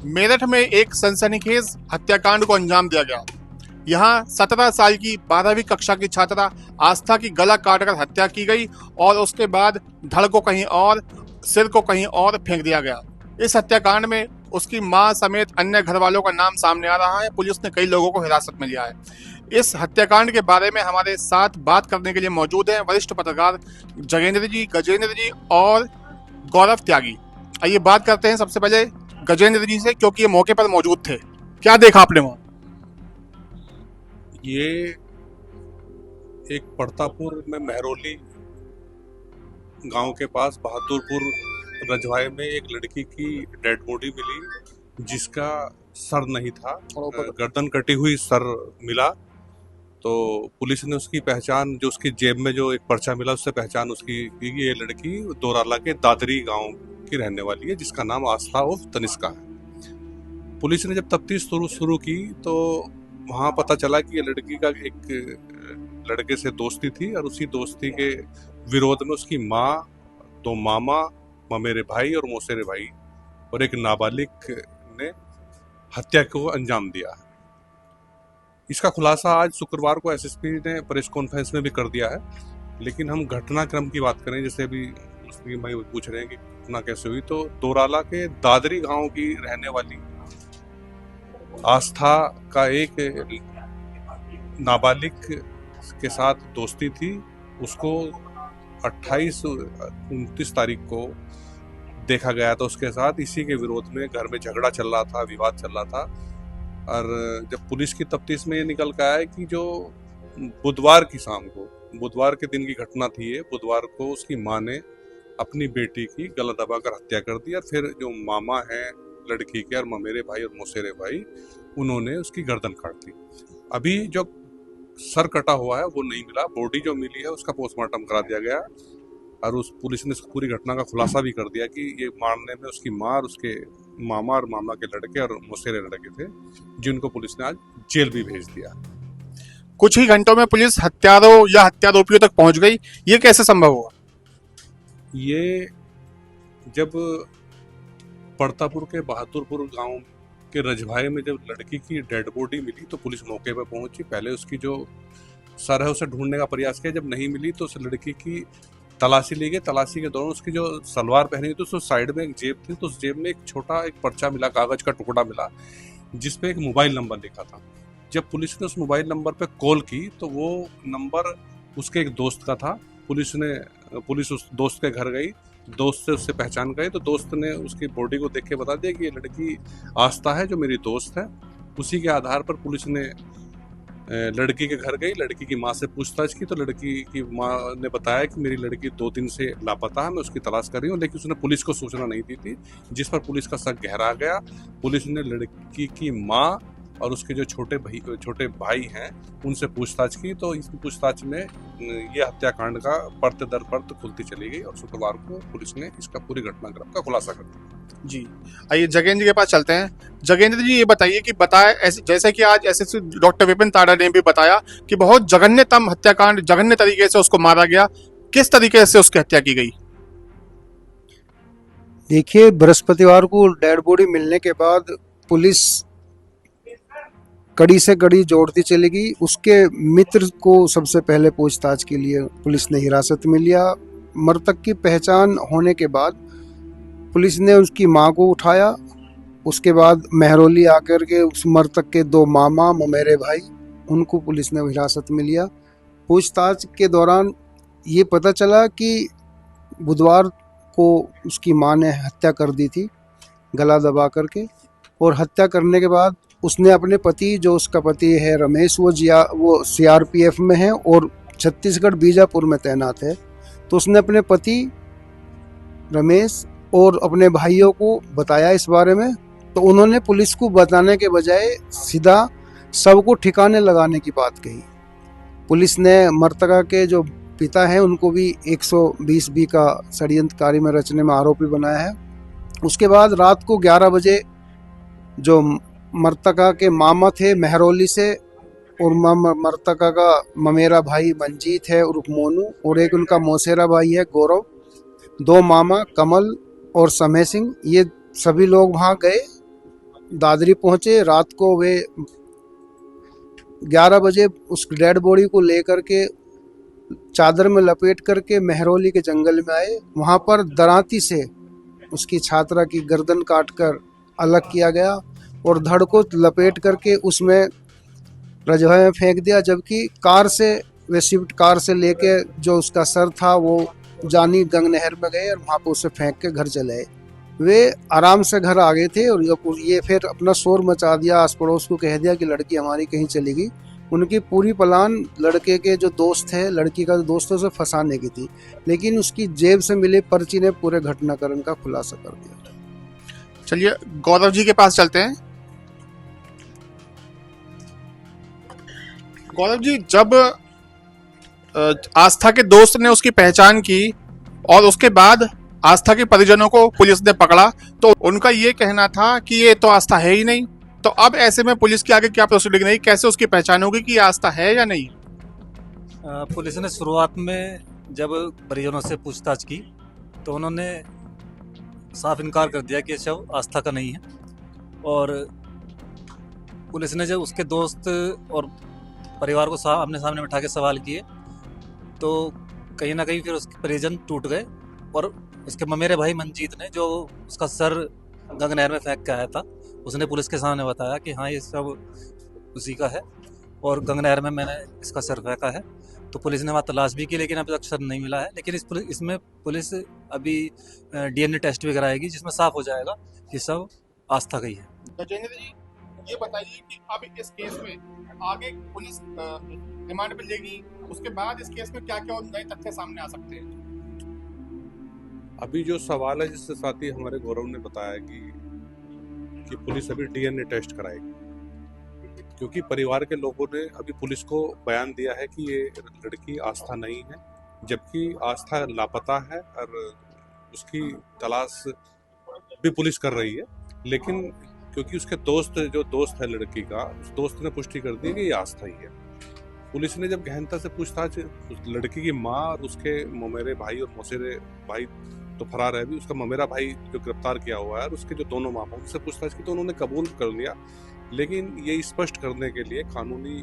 मेरठ में एक सनसनीखेज हत्याकांड को अंजाम दिया गया। यहाँ 17 साल की 12वीं कक्षा की छात्रा आस्था की गला काटकर हत्या की गई और उसके बाद धड़ को कहीं और, सिर को कहीं और फेंक दिया गया। इस हत्याकांड में उसकी मां समेत अन्य घर वालों का नाम सामने आ रहा है। पुलिस ने कई लोगों को हिरासत में लिया है। इस हत्याकांड के बारे में हमारे साथ बात करने के लिए मौजूद हैं वरिष्ठ पत्रकार जगेंद्र जी, गजेंद्र जी और गौरव त्यागी। आइए बात करते हैं सबसे पहले गजेंद्र जी से, क्योंकि ये मौके पर मौजूद थे। क्या देखा आपने वहां? ये एक पड़तापुर में महरौली गांव के पास बहादुरपुर रजवाए में एक लड़की की डेड बॉडी मिली जिसका सर नहीं था, गर्दन कटी हुई सर मिला। तो पुलिस ने उसकी पहचान, जो उसकी जेब में जो एक पर्चा मिला उससे पहचान उसकी की ये लड़की दोराला के दादरी गांव की रहने वाली है जिसका नाम आस्था उर्फ तनिष्का है। पुलिस ने जब तफ्तीश शुरू की तो वहाँ पता चला कि ये लड़की का एक लड़के से दोस्ती थी और उसी दोस्ती के विरोध में उसकी माँ, दो मामा, ममेरे भाई और मौसेरे भाई और एक नाबालिग ने हत्या को अंजाम दिया। इसका खुलासा आज शुक्रवार को एसएसपी ने प्रेस कॉन्फ्रेंस में भी कर दिया है। लेकिन हम घटनाक्रम की बात करें, जैसे अभी उसकी भाई पूछ रहे हैं कि घटना कैसे हुई, तो दोराला के दादरी गांव की रहने वाली आस्था का एक नाबालिग के साथ दोस्ती थी। उसको 28-29 तारीख को देखा गया था उसके साथ। इसी के विरोध में घर में झगड़ा चल रहा था, विवाद चल रहा था। और जब पुलिस की तफ्तीश में ये निकल के आया कि जो बुधवार की शाम को, बुधवार के दिन की घटना थी ये, बुधवार को उसकी माँ ने अपनी बेटी की गला दबाकर हत्या कर दी और फिर जो मामा हैं लड़की के और ममेरे भाई और मौसेरे भाई, उन्होंने उसकी गर्दन काट दी। अभी जो सर कटा हुआ है वो नहीं मिला, बॉडी जो मिली है उसका पोस्टमार्टम करा दिया गया और उस पुलिस ने पूरी घटना का खुलासा भी कर दिया कि ये मारने में उसकी माँ और उसके मामा और मामा के लड़के और मौसेरे लड़के थे, जिनको पुलिस ने आज जेल भी भेज दिया। कुछ ही घंटों में पुलिस हत्यारों या हत्यारोपियों तक पहुंच गई। ये कैसे संभव हुआ? ये जब पड़तापुर के बहादुरपुर गांव के रजवाए में जब लड़की की डेड बॉडी मिली तो पुलिस मौके पर पहुंची। पहले उसकी जो सर है उसे ढूंढने का प्रयास किया। जब नहीं मिली तो उस लड़की की तलाशी ली गई। तलाशी के दौरान उसकी जो सलवार पहनी थी तो साइड में एक जेब थी, तो उस जेब में एक छोटा एक पर्चा मिला, कागज का टुकड़ा मिला जिसपे एक मोबाइल नंबर लिखा था। जब पुलिस ने उस मोबाइल नंबर पे कॉल की तो वो नंबर उसके एक दोस्त का था। पुलिस उस दोस्त के घर गई, दोस्त से उससे पहचान गई, तो दोस्त ने उसकी बॉडी को देख के बता दिया कि ये लड़की आस्था है जो मेरी दोस्त है। उसी के आधार पर पुलिस ने लड़की के घर गई, लड़की की माँ से पूछताछ की तो लड़की की माँ ने बताया कि मेरी लड़की 2 दिन से लापता है, मैं उसकी तलाश कर रही हूँ। लेकिन उसने पुलिस को सूचना नहीं दी थी, जिस पर पुलिस का शक गहरा गया। पुलिस ने लड़की की माँ और उसके जो छोटे भाई हैं उनसे पूछताछ की, तो इस पूछताछ में ये हत्याकांड का परत दर परत खुलती चली गई और शुक्रवार को पुलिस ने इसका पूरी घटनाक्रम का खुलासा कर दिया। जी, आइए जगेंद्र जी के पास चलते हैं। जगेंद्र जी, ये बताइए कि जैसे कि आज एसएसपी डॉक्टर विपिन ताड़ा ने भी बताया कि बहुत जघन्यतम हत्याकांड, जघन्य तरीके से उसको मारा गया। किस तरीके से उसकी हत्या की गई? देखिए, बृहस्पतिवार को डेड बॉडी मिलने के बाद पुलिस कड़ी से कड़ी जोड़ती चली गई। उसके मित्र को सबसे पहले पूछताछ के लिए पुलिस ने हिरासत में लिया। मृतक की पहचान होने के बाद पुलिस ने उसकी मां को उठाया। उसके बाद महरौली आकर के उस मृतक के 2 मामा, ममेरे भाई, उनको पुलिस ने हिरासत में लिया। पूछताछ के दौरान ये पता चला कि बुधवार को उसकी मां ने हत्या कर दी थी गला दबा करके, और हत्या करने के बाद उसने अपने पति, जो उसका पति है रमेश, वो सीआरपीएफ में है और छत्तीसगढ़ बीजापुर में तैनात है। तो उसने अपने पति रमेश और अपने भाइयों को बताया इस बारे में। तो उन्होंने पुलिस को बताने के बजाय सीधा सबको ठिकाने लगाने की बात कही। पुलिस ने मृतका के जो पिता हैं उनको भी 120B का षड्यंत्रकारी में रचने में आरोपी बनाया है। उसके बाद रात को 11 बजे जो मृतका के मामा थे महरौली से, और मृतका का ममेरा भाई मंजीत है उर्फ मोनू, और एक उनका मौसेरा भाई है गौरव, 2 मामा कमल और समय सिंह, ये सभी लोग वहाँ गए दादरी पहुंचे। रात को वे 11 बजे उस डेड बॉडी को लेकर के चादर में लपेट करके मेहरौली के जंगल में आए। वहां पर दरांती से उसकी छात्रा की गर्दन काटकर अलग किया गया और धड़ को लपेट करके उसमें रजवा में फेंक दिया, जबकि कार से वे स्विफ्ट कार से लेके जो उसका सर था वो जानी गंग नहर में गए और वहाँ पर उसे फेंक के घर चले आए। वे आराम से घर आ गए थे और ये फिर अपना शोर मचा दिया, आस पड़ोस को कह दिया कि लड़की हमारी कहीं चली गई। उनकी पूरी प्लान लड़के के जो दोस्त है, लड़की का जो दोस्त है, उसे फंसाने की थी, लेकिन उसकी जेब से मिले पर्ची ने पूरे घटनाक्रम का खुलासा कर दिया। चलिए गौरव जी के पास चलते हैं। गौरव जी, जब आस्था के दोस्त ने उसकी पहचान की और उसके बाद आस्था के परिजनों को पुलिस ने पकड़ा, तो उनका ये कहना था कि ये तो आस्था है ही नहीं। तो अब ऐसे में पुलिस के आगे क्या प्रोसीडिंग रही, कैसे उसकी पहचान होगी कि ये आस्था है या नहीं? पुलिस ने शुरुआत में जब परिजनों से पूछताछ की तो उन्होंने साफ इनकार कर दिया कि ये शव आस्था का नहीं है। और पुलिस ने जब उसके दोस्त और परिवार को आमने सामने बिठा के सवाल किए तो कहीं ना कहीं फिर उसके परिजन टूट गए। और उसके ममेरे भाई मंजीत ने, जो उसका सर गंगा नहर में फेंक के आया था, उसने पुलिस के सामने बताया कि हाँ ये सब उसी का है और गंगा नहर में मैंने इसका सर फेंका है। तो पुलिस ने वहाँ तलाश भी की लेकिन अभी तक सर नहीं मिला है। लेकिन इसमें पुलिस अभी DNA टेस्ट भी कराएगी जिसमें साफ हो जाएगा कि सब आस्था का ही है। गजेंद्र जी, ये बताइए कि अब इस केस में आगे पुलिस रिमांड पे लेगी, उसके बाद इस केस में क्या क्या नए तथ्य सामने आ सकते हैं? अभी जो सवाल है जिससे साथ ही हमारे गौरव ने बताया कि पुलिस अभी DNA टेस्ट कराएगी, क्योंकि परिवार के लोगों ने अभी पुलिस को बयान दिया है कि ये लड़की आस्था नहीं है, जबकि आस्था लापता है और उसकी तलाश भी पुलिस कर रही है। लेकिन क्योंकि उसके दोस्त है लड़की का, उस दोस्त ने पुष्टि कर दी कि ये आस्था ही है। पुलिस ने जब गहनता से पूछताछ, उस लड़की की माँ और उसके ममेरे भाई और मौसेरे भाई तो फरार है, भी उसका ममेरा भाई जो गिरफ्तार किया हुआ है और उसके जो दोनों मामा, उनसे पूछताछ की तो उन्होंने कबूल कर लिया। लेकिन ये स्पष्ट करने के लिए कानूनी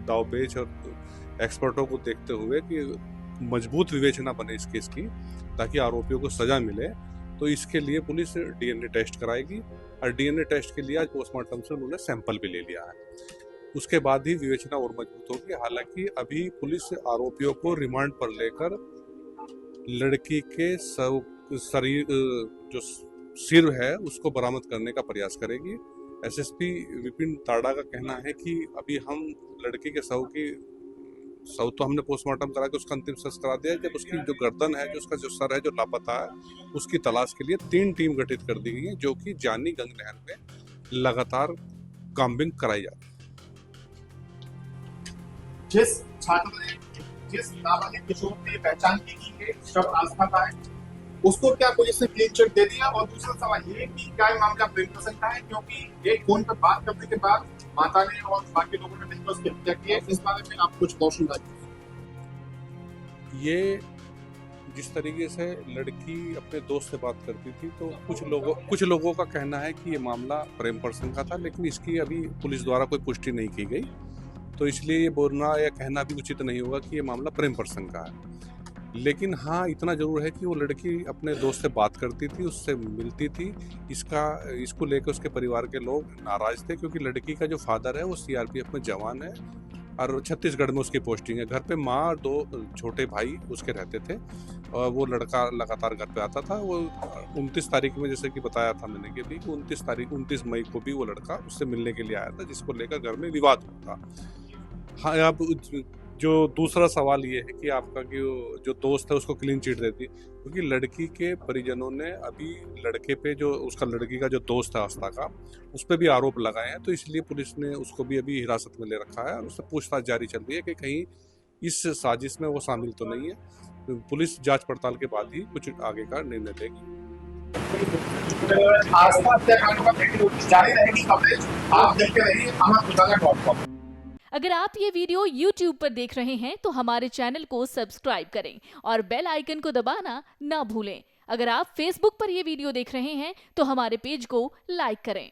दावपेच और एक्सपर्टों को देखते हुए कि मजबूत विवेचना बने इस केस की ताकि आरोपियों को सजा मिले, तो इसके लिए पुलिस DNA टेस्ट कराएगी। और DNA टेस्ट के लिए आज पोस्टमार्टम से उन्होंने सैंपल भी ले लिया है। उसके बाद ही विवेचना और मजबूत होगी। हालांकि अभी पुलिस आरोपियों को रिमांड पर लेकर लड़की के शरीर जो सिर है उसको बरामद करने का प्रयास करेगी। SSP विपिन ताड़ा का कहना है कि अभी हम लड़की के शव तो हमने पोस्टमार्टम करा के उसका अंतिम संस्कार दिया है। जब उसकी जो गर्दन है, जो उसका जो सर है जो लापता है, उसकी तलाश के लिए 3 टीम गठित कर दी गई है, जो कि जानी गंग नहर में लगातार कॉम्बिंग कराई जाती है। जिस छात्र ने, जिस नाबालिग किशोर ने पहचान की है शव आस्था का है, उसको क्या पुलिस ने क्लीन चिट दे दिया? और दूसरा सवाल ये कि क्या ये मामला प्रेम प्रसंग का है, क्योंकि एक फोन पर बात करने के बाद माता ने और बाकी लोगों ने मिलकर उसकी हत्या की है। इस बारे में आप कुछ रोशन डालिए। ये जिस तरीके से लड़की अपने दोस्त से बात करती थी, तो कुछ लोगों का कहना है कि ये मामला प्रेम प्रसंग का था, लेकिन इसकी अभी पुलिस द्वारा कोई पुष्टि नहीं की गई, तो इसलिए ये बोलना या कहना भी उचित नहीं होगा कि ये मामला प्रेम प्रसंग का है। लेकिन हाँ, इतना जरूर है कि वो लड़की अपने दोस्त से बात करती थी, उससे मिलती थी। इसको लेकर उसके परिवार के लोग नाराज थे, क्योंकि लड़की का जो फादर है वो CRPF में जवान है और छत्तीसगढ़ में उसकी पोस्टिंग है। घर पे माँ और 2 छोटे भाई उसके रहते थे और वो लड़का लगातार घर पे आता था। वो 29 तारीख में, जैसे कि बताया था मैंने कि 29 मई को भी वो लड़का उससे मिलने के लिए आया था, जिसको लेकर घर में विवाद हुआ था। हाँ, अब जो दूसरा सवाल ये है कि आपका कि जो दोस्त है उसको क्लीन चिट देती, क्योंकि लड़की के परिजनों ने अभी लड़के पे, जो उसका लड़की का जो दोस्त है आस्था का, उस पर भी आरोप लगाए हैं, तो इसलिए पुलिस ने उसको भी अभी हिरासत में ले रखा है और उससे पूछताछ जारी चल रही है कि कहीं इस साजिश में वो शामिल तो नहीं है। पुलिस जांच पड़ताल के बाद ही कुछ आगे का निर्णय लेगी। आस्था हत्याकांड का जारी रहेगी कवरेज, आप देखते रहिए amarujala.com। अगर आप ये वीडियो YouTube पर देख रहे हैं तो हमारे चैनल को सब्सक्राइब करें और बेल आइकन को दबाना ना भूलें। अगर आप Facebook पर ये वीडियो देख रहे हैं तो हमारे पेज को लाइक करें।